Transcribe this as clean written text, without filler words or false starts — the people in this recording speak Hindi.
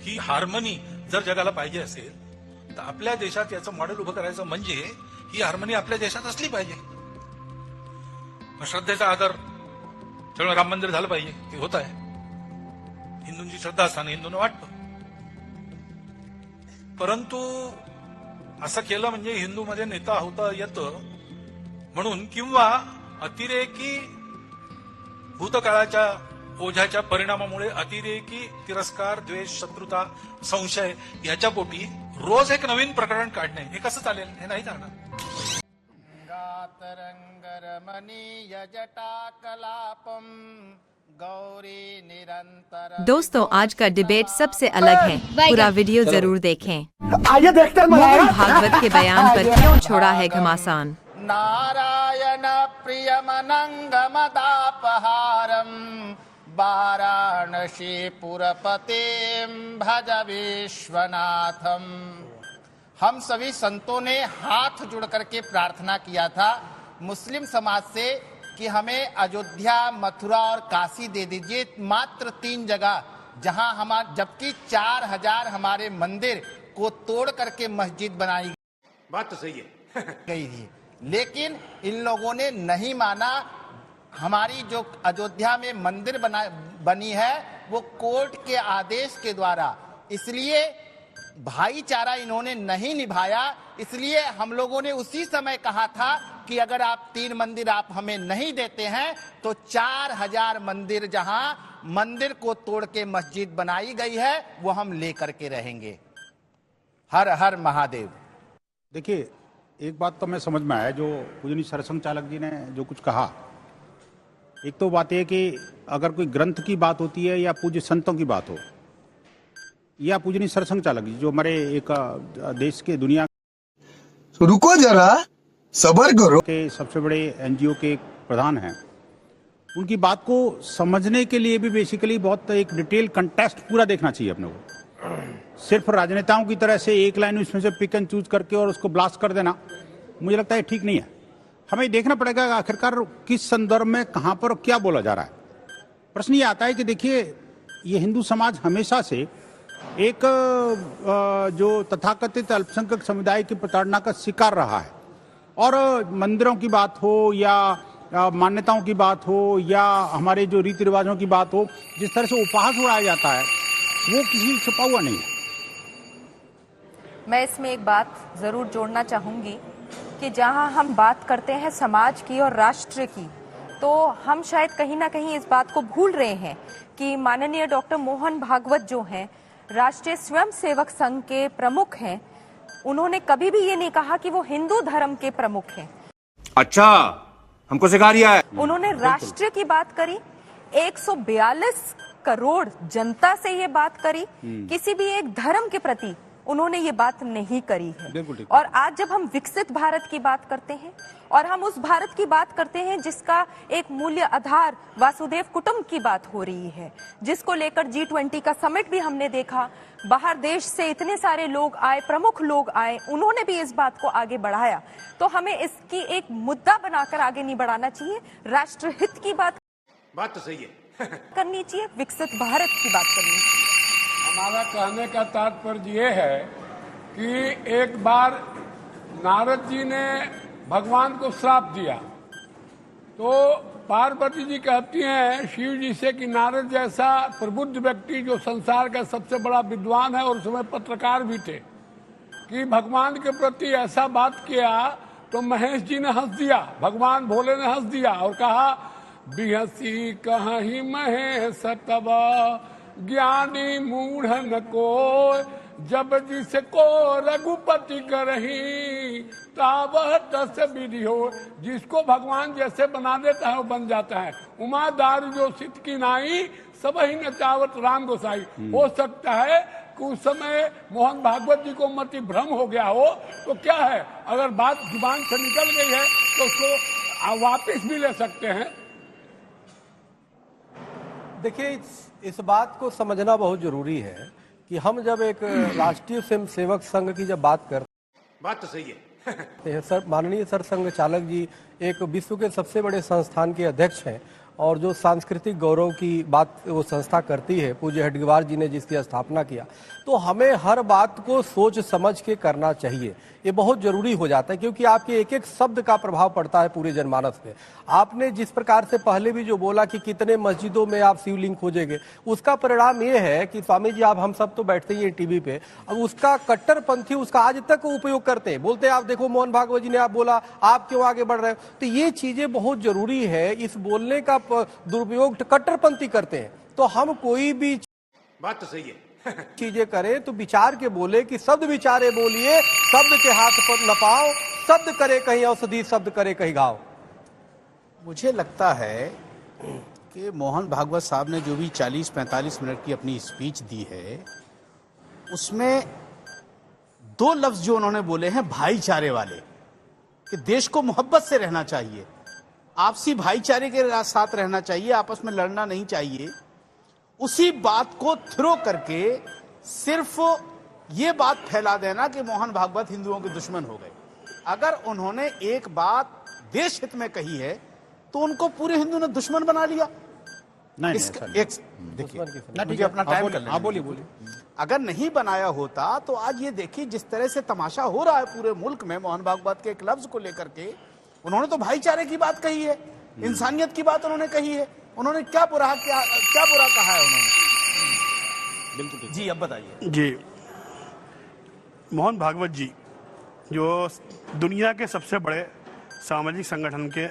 ही हार्मनी जर जगाला पाहिजे असेल तर आपल्या देशात याचं मॉडेल उभं करायचं म्हणजे ही हार्मनी आपल्या देशात असली पाहिजे. श्रद्धेचा आदर सगळं राम मंदिर झालं पाहिजे, ते होत आहे. हिंदूंची श्रद्धास्थान हिंदूंना वाटतं, परंतु असं केलं म्हणजे हिंदूमध्ये नेता होता येतं म्हणून, किंवा अतिरेकी भूतकाळाच्या ओझ्याच्या परिणामामुळे अतिरेकी तिरस्कार, द्वेष, शत्रुता, संशय याच्या पोटी रोज एक नवीन प्रकरण काढणे हे कसं चालेल? हे नाही चालणार. दोस्तों, आज का डिबेट सबसे अलग है. पूरा वीडियो जरूर देखें. आइए देखते हैं. मोहन भागवत के बयान पर क्यों छोड़ा है घमासान? नारायण प्रियमनंगमदापहारम वाराणसी पुरपतिम भज विश्वनाथम. हम सभी संतों ने हाथ जुड़ करके प्रार्थना किया था मुस्लिम समाज से कि हमें अयोध्या, मथुरा और काशी दे दीजिए, मात्र 3 जगह जहां जबकि 4000 हमारे मंदिर को तोड़ करके मस्जिद बनाई. बात तो सही है. गई थी, लेकिन इन लोगों ने नहीं माना. हमारी जो अयोध्या में मंदिर बनी है वो कोर्ट के आदेश के द्वारा, इसलिए भाईचारा इन्होंने नहीं निभाया. इसलिए हम लोगों ने उसी समय कहा था कि अगर आप 3 मंदिर आप हमें नहीं देते हैं तो 4000 मंदिर जहां मंदिर को तोड़ के मस्जिद बनाई गई है वो हम लेकर के रहेंगे. हर हर महादेव. देखिए, एक बात तो मैं समझ में आया जो पूजनीय सरसंघ चालक जी ने जो कुछ कहा. एक तो बात यह कि अगर कोई ग्रंथ की बात होती है या पूज्य संतों की बात हो या पूजनीय सरसंघ चालक जी जो हमारे एक देश के दुनिया रुको जरा, सब्र करो, के सबसे बड़े एनजीओ के प्रधान हैं, उनकी बात को समझने के लिए भी बेसिकली बहुत एक डिटेल कंटेक्स्ट पूरा देखना चाहिए अपने को. सिर्फ राजनेताओं की तरह से एक लाइन उसमें से पिक एंड चूज करके और उसको ब्लास्ट कर देना मुझे लगता है ठीक नहीं है. हमें देखना पड़ेगा आखिरकार किस संदर्भ में कहां पर क्या बोला जा रहा है. प्रश्न ये आता है कि देखिए, ये हिंदू समाज हमेशा से एक जो तथाकथित अल्पसंख्यक समुदाय की प्रताड़ना का शिकार रहा है. और मंदिरों की बात हो या मान्यताओं की बात हो या हमारे जो रीति रिवाजों की बात हो, जिस तरह से उपहास उड़ाया जाता है वो किसी छुपा हुआ नहीं है. मैं इसमें एक बात जरूर जोड़ना चाहूंगी कि जहां हम बात करते हैं समाज की और राष्ट्र की, तो हम शायद कहीं ना कहीं इस बात को भूल रहे हैं कि माननीय डॉक्टर मोहन भागवत जो हैं, राष्ट्रीय स्वयंसेवक संघ के प्रमुख हैं, उन्होंने कभी भी ये नहीं कहा कि वो हिंदू धर्म के प्रमुख हैं. अच्छा, हमको सिखा रिया है. उन्होंने राष्ट्र की बात करी, 142 करोड़ जनता से ये बात करी, किसी भी एक धर्म के प्रति उन्होंने ये बात नहीं करी है. और आज जब हम विकसित भारत की बात करते हैं और हम उस भारत की बात करते हैं जिसका एक मूल्य आधार वासुदेव कुटुंब की बात हो रही है, जिसको लेकर G20 का समिट भी हमने देखा, बाहर देश से इतने सारे लोग आए, प्रमुख लोग आए, उन्होंने भी इस बात को आगे बढ़ाया. तो हमें इसकी एक मुद्दा बनाकर आगे नहीं बढ़ाना चाहिए. राष्ट्रहित की बात तो सही है. करनी चाहिए, विकसित भारत की बात करनी चाहिए. हमारा कहने का तात्पर्य ये है कि एक बार नारद जी ने भगवान को श्राप दिया तो पार्वती जी कहती हैं शिव जी से कि नारद जैसा प्रबुद्ध व्यक्ति जो संसार का सबसे बड़ा विद्वान है और उसमें पत्रकार भी थे, कि भगवान के प्रति ऐसा बात किया तो महेश जी ने हंस दिया, भगवान भोले ने हंस दिया और कहा बिहसी कहीं महेश तब ज्ञानी मूढ़ न को, जब जिसको रघुपति करही तावह तस विधि हो. जिसको भगवान जैसे बना देता है वो बन जाता है. उमा दारू जो सिद्ध की नाई सब ही नचावत राम गोसाई. हो सकता है कि उस समय मोहन भागवत जी को मति भ्रम हो गया हो, तो क्या है, अगर बात जुबान से निकल गई है तो उसको वापिस भी ले सकते हैं. देखिए, इस बात को समझना बहुत जरूरी है कि हम जब एक राष्ट्रीय स्वयंसेवक संघ की जब बात करते हैं, बात तो सही है. सर, माननीय सरसंघ चालक जी एक विश्व के सबसे बड़े संस्थान के अध्यक्ष हैं और जो सांस्कृतिक गौरव की बात वो संस्था करती है, पूज्य हेडगेवार जी ने जिसकी स्थापना किया, तो हमें हर बात को सोच समझ के करना चाहिए। ये बहुत जरूरी हो जाता है क्योंकि आपके एक एक शब्द का प्रभाव पड़ता है पूरे जनमानस पे। आपने जिस प्रकार से पहले भी जो बोला कि कितने मस्जिदों में आप शिवलिंग खोजेंगे, उसका परिणाम ये है कि स्वामी जी, आप हम सब तो बैठते ही हैं टीवी पे, अब उसका कट्टरपंथी उसका आज तक उपयोग करते हैं, बोलते हैं आप देखो मोहन भागवत जी ने आप बोला, आप क्यों आगे बढ़ रहे हो। तो ये चीजें बहुत जरूरी है, इस बोलने का दुरुपयोग कट्टरपंथी करते हैं। तो हम कोई भी बात तो सही है। चीजें करें तो विचार के बोले कि शब्द विचारे बोलिए, शब्द के हाथ पर न पाओ, शब्द करे कहीं औषधि, शब्द करे कहीं घाव। मुझे लगता है कि मोहन भागवत साहब ने जो भी 40-45 मिनट की अपनी स्पीच दी है, उसमें 2 लफ्ज जो उन्होंने बोले हैं भाईचारे वाले, कि देश को मोहब्बत से रहना चाहिए, आपसी भाईचारे के साथ रहना चाहिए, आपस में लड़ना नहीं चाहिए। उसी बात को थ्रो करके सिर्फ ये बात फैला देना कि मोहन भागवत हिंदुओं के दुश्मन हो गए। अगर उन्होंने एक बात देश हित में कही है तो उनको पूरे हिंदू ने दुश्मन बना लिया। देखिए अपना टाइम कर लें। बोलिए। अगर नहीं बनाया होता तो आज ये देखिए जिस तरह से तमाशा हो रहा है पूरे मुल्क में मोहन भागवत के एक लफ्ज को लेकर के। उन्होंने तो भाईचारे की बात कही है, इंसानियत की बात उन्होंने कही है। उन्होंने क्या बुरा कहा है उन्होंने? बिल्कुल जी, अब बताइए जी। मोहन भागवत जी जो दुनिया के सबसे बड़े सामाजिक संगठन के